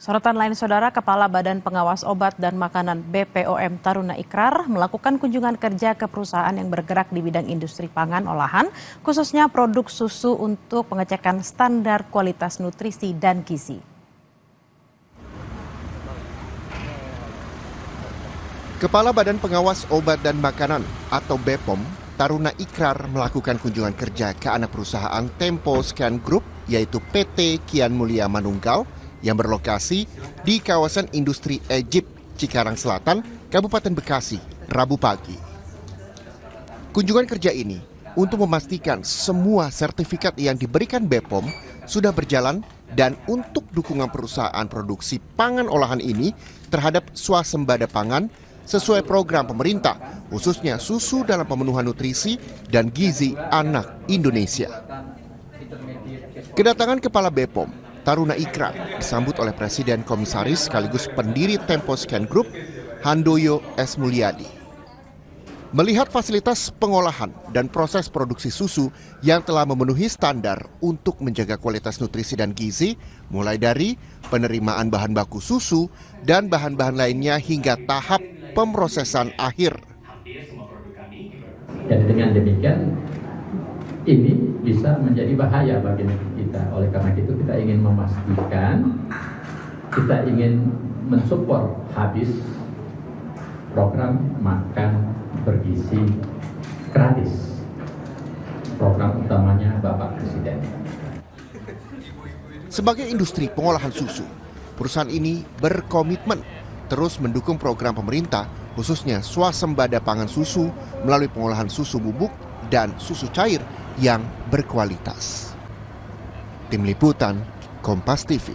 Sorotan lain saudara, Kepala Badan Pengawas Obat dan Makanan BPOM Taruna Ikrar melakukan kunjungan kerja ke perusahaan yang bergerak di bidang industri pangan olahan, khususnya produk susu untuk pengecekan standar kualitas nutrisi dan gizi. Kepala Badan Pengawas Obat dan Makanan atau BPOM Taruna Ikrar melakukan kunjungan kerja ke anak perusahaan Tempo Scan Group yaitu PT Kian Mulia Manunggal yang berlokasi di kawasan industri Egypt, Cikarang Selatan, Kabupaten Bekasi, Rabu pagi. Kunjungan kerja ini untuk memastikan semua sertifikat yang diberikan BPOM sudah berjalan dan untuk dukungan perusahaan produksi pangan olahan ini terhadap swasembada pangan sesuai program pemerintah, khususnya susu dalam pemenuhan nutrisi dan gizi anak Indonesia. Kedatangan Kepala BPOM Taruna Ikrar disambut oleh Presiden Komisaris sekaligus pendiri Tempo Scan Group, Handoyo S. Mulyadi. Melihat fasilitas pengolahan dan proses produksi susu yang telah memenuhi standar untuk menjaga kualitas nutrisi dan gizi, mulai dari penerimaan bahan baku susu dan bahan-bahan lainnya hingga tahap pemrosesan akhir. Dan dengan demikian, ini bisa menjadi bahaya bagi negeri kita. Oleh karena itu kita ingin memastikan, kita ingin mensupport habis program makan bergizi gratis. Program utamanya Bapak Presiden. Sebagai industri pengolahan susu, perusahaan ini berkomitmen terus mendukung program pemerintah, khususnya swasembada pangan susu melalui pengolahan susu bubuk dan susu cair yang berkualitas. Tim Liputan, Kompas TV.